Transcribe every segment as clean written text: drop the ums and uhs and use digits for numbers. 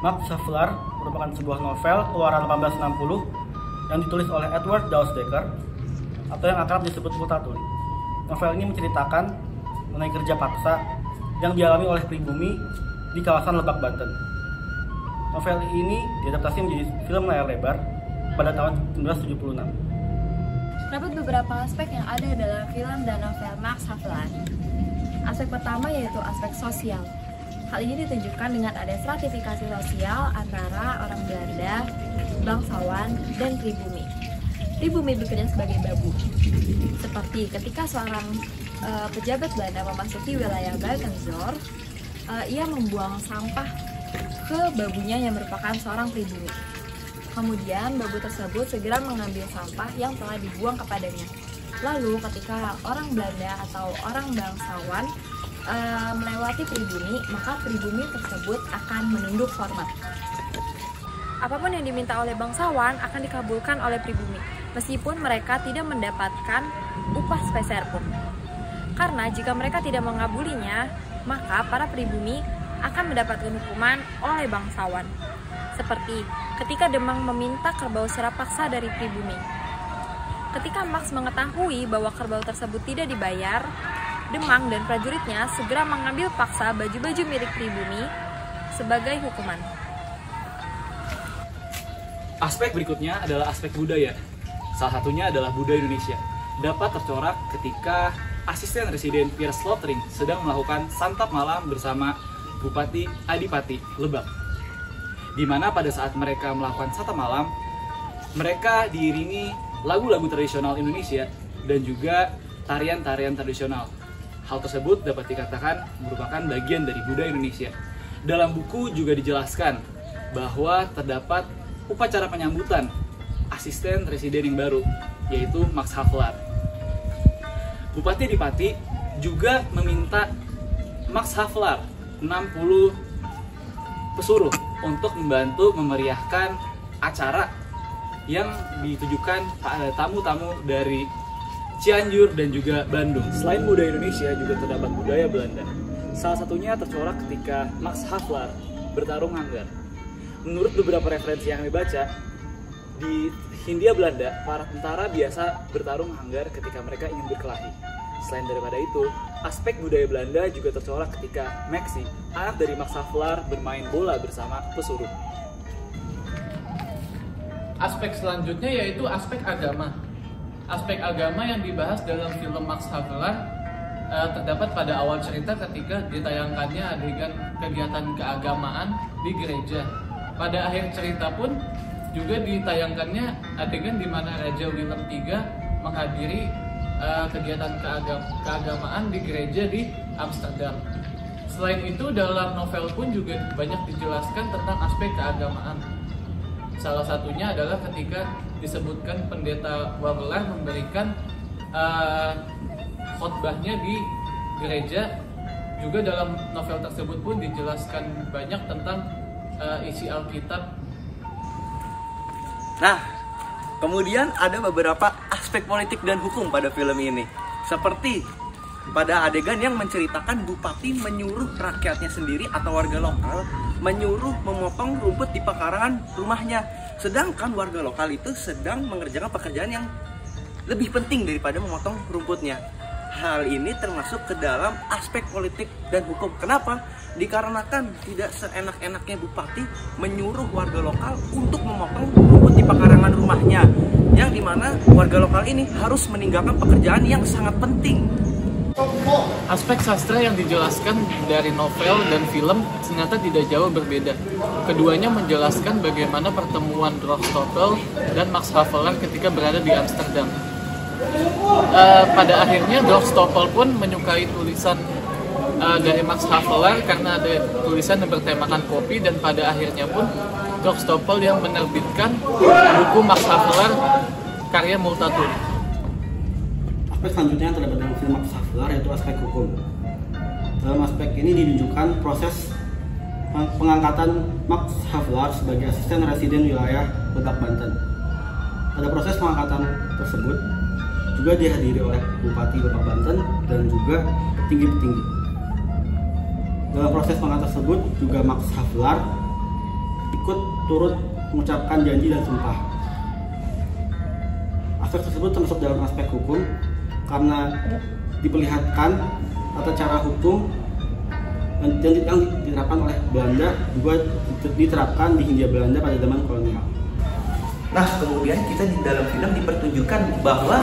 Max Havelaar merupakan sebuah novel keluaran 1860 yang ditulis oleh Edward Dawes Dekker atau yang akrab disebut Multatuli. Novel ini menceritakan mengenai kerja paksa yang dialami oleh pribumi di kawasan Lebak, Banten. Novel ini diadaptasi menjadi film layar lebar pada tahun 1976. Terdapat beberapa aspek yang ada dalam film dan novel Max Havelaar. Aspek pertama yaitu aspek sosial. Hal ini ditunjukkan dengan ada stratifikasi sosial antara orang Belanda, bangsawan, dan pribumi. Pribumi bekerja sebagai babu. Seperti ketika seorang pejabat Belanda memasuki wilayah Valkensdorp, ia membuang sampah ke babunya yang merupakan seorang pribumi. Kemudian babu tersebut segera mengambil sampah yang telah dibuang kepadanya. Lalu ketika orang Belanda atau orang bangsawan melewati pribumi, maka pribumi tersebut akan menunduk hormat. Apapun yang diminta oleh bangsawan akan dikabulkan oleh pribumi, meskipun mereka tidak mendapatkan upah sepeser pun. Karena jika mereka tidak mengabulinya, maka para pribumi akan mendapatkan hukuman oleh bangsawan. Seperti ketika Demang meminta kerbau serap paksa dari pribumi. Ketika Max mengetahui bahwa kerbau tersebut tidak dibayar, Demang dan prajuritnya segera mengambil paksa baju-baju milik pribumi sebagai hukuman. Aspek berikutnya adalah aspek budaya. Salah satunya adalah budaya Indonesia. Dapat tercorak ketika asisten residen Pierre Slotering sedang melakukan santap malam bersama Bupati Adipati Lebak. Di mana pada saat mereka melakukan santap malam, mereka diiringi lagu-lagu tradisional Indonesia dan juga tarian-tarian tradisional. Hal tersebut dapat dikatakan merupakan bagian dari budaya Indonesia. Dalam buku juga dijelaskan bahwa terdapat upacara penyambutan asisten residen yang baru, yaitu Max Havelaar. Bupati Adipati juga meminta Max Havelaar 60 pesuruh untuk membantu memeriahkan acara yang ditujukan pada tamu-tamu dari Cianjur dan juga Bandung. Selain budaya Indonesia juga terdapat budaya Belanda. Salah satunya tercorak ketika Max Havelaar bertarung hanggar. Menurut beberapa referensi yang kami baca, di Hindia Belanda, para tentara biasa bertarung hanggar ketika mereka ingin berkelahi. Selain daripada itu, aspek budaya Belanda juga tercorak ketika Maxi, anak dari Max Havelaar, bermain bola bersama pesuruh. Aspek selanjutnya yaitu aspek agama. Aspek agama yang dibahas dalam film Max Havelaar terdapat pada awal cerita ketika ditayangkannya adegan kegiatan keagamaan di gereja. Pada akhir cerita pun juga ditayangkannya adegan di mana Raja Willem III menghadiri kegiatan keagamaan di gereja di Amsterdam. Selain itu, dalam novel pun juga banyak dijelaskan tentang aspek keagamaan. Salah satunya adalah ketika disebutkan pendeta Wagelar memberikan khotbahnya di gereja. Juga dalam novel tersebut pun dijelaskan banyak tentang isi Alkitab. Nah, kemudian ada beberapa aspek politik dan hukum pada film ini. Seperti pada adegan yang menceritakan bupati menyuruh rakyatnya sendiri atau warga lokal menyuruh memotong rumput di pekarangan rumahnya. Sedangkan warga lokal itu sedang mengerjakan pekerjaan yang lebih penting daripada memotong rumputnya. Hal ini termasuk ke dalam aspek politik dan hukum. Kenapa? Dikarenakan tidak seenak-enaknya bupati menyuruh warga lokal untuk memotong rumput di pekarangan rumahnya, yang dimana warga lokal ini harus meninggalkan pekerjaan yang sangat penting. Aspek sastra yang dijelaskan dari novel dan film ternyata tidak jauh berbeda. Keduanya menjelaskan bagaimana pertemuan Droogstoppel dan Max Havelaar ketika berada di Amsterdam. Pada akhirnya Droogstoppel pun menyukai tulisan dari Max Havelaar karena ada tulisan yang bertemakan kopi, dan pada akhirnya pun Droogstoppel yang menerbitkan buku Max Havelaar karya Multatuli. Aspek selanjutnya yang terdapat dalam film Max Havelaar yaitu aspek hukum. Dalam aspek ini ditunjukkan proses pengangkatan Max Havelaar sebagai asisten residen wilayah Lebak, Banten. Pada proses pengangkatan tersebut juga dihadiri oleh Bupati Lebak, Banten dan juga petinggi-petinggi. Dalam proses pengangkatan tersebut juga Max Havelaar ikut turut mengucapkan janji dan sumpah. Aspek tersebut termasuk dalam aspek hukum karena diperlihatkan tata cara hukum yang diterapkan oleh Belanda juga diterapkan di Hindia Belanda pada zaman kolonial. Nah, kemudian kita di dalam film dipertunjukkan bahwa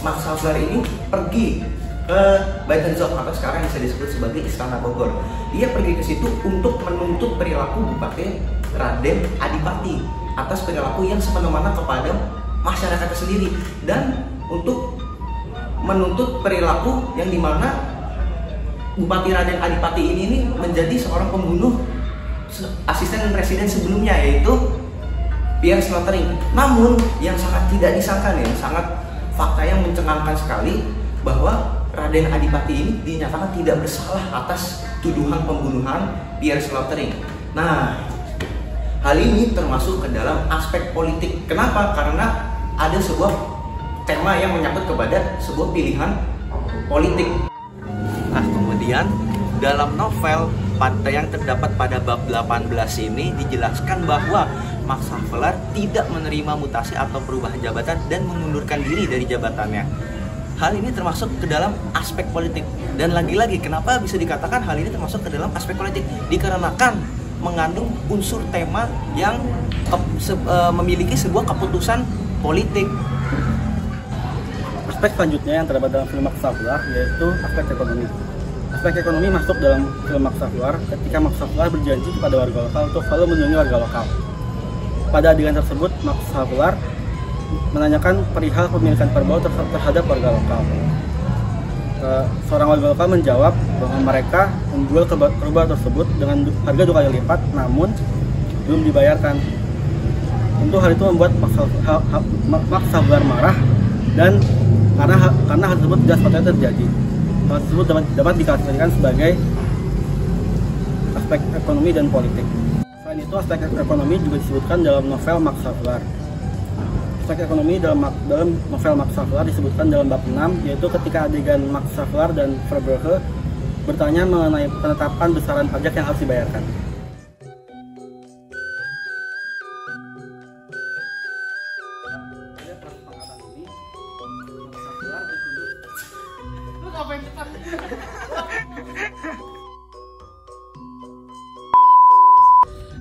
Max Havelaar ini pergi ke Buitenzocht atau sekarang bisa disebut sebagai Istana Bogor. Dia pergi ke situ untuk menuntut perilaku Bupati Raden Adipati atas perilaku yang semena-mena kepada masyarakatnya sendiri dan untuk menuntut perilaku yang dimana Bupati Raden Adipati ini menjadi seorang pembunuh asisten presiden sebelumnya, yaitu Pierre Slotering. Namun yang sangat tidak disangka nih, sangat fakta yang mencengangkan sekali bahwa Raden Adipati ini dinyatakan tidak bersalah atas tuduhan pembunuhan Pierre Slotering. Nah, hal ini termasuk ke dalam aspek politik. Kenapa? Karena ada sebuah tema yang menyangkut kepada sebuah pilihan politik. Nah, kemudian dalam novel yang terdapat pada bab 18 ini dijelaskan bahwa Max Havelaar tidak menerima mutasi atau perubahan jabatan dan mengundurkan diri dari jabatannya. Hal ini termasuk ke dalam aspek politik. Dan lagi-lagi, kenapa bisa dikatakan hal ini termasuk ke dalam aspek politik? Dikarenakan mengandung unsur tema yang memiliki sebuah keputusan politik. Aspek selanjutnya yang terdapat dalam film Max Havelaar yaitu aspek ekonomi. Aspek ekonomi masuk dalam film Max Havelaar ketika Max Havelaar berjanji kepada warga lokal untuk selalu melindungi warga lokal. Pada adegan tersebut, Max Havelaar menanyakan perihal pemilikan kerbau terhadap warga lokal. Seorang warga lokal menjawab bahwa mereka menjual kerbau tersebut dengan harga 2 kali lipat, namun belum dibayarkan. Tentu hal itu membuat Max Havelaar marah dan karena hal tersebut tidak sepatutnya terjadi. Hal tersebut dapat dikategorikan sebagai aspek ekonomi dan politik. Selain itu, aspek ekonomi juga disebutkan dalam novel Max Havelaar. Aspek ekonomi dalam novel Max Havelaar disebutkan dalam bab 6, yaitu ketika adegan Max Havelaar dan Verbrugge bertanya mengenai penetapan besaran pajak yang harus dibayarkan.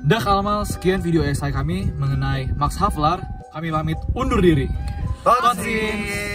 Dah kalamal, sekian video esai kami mengenai Max Havelaar. Kami pamit undur diri. Tonsin!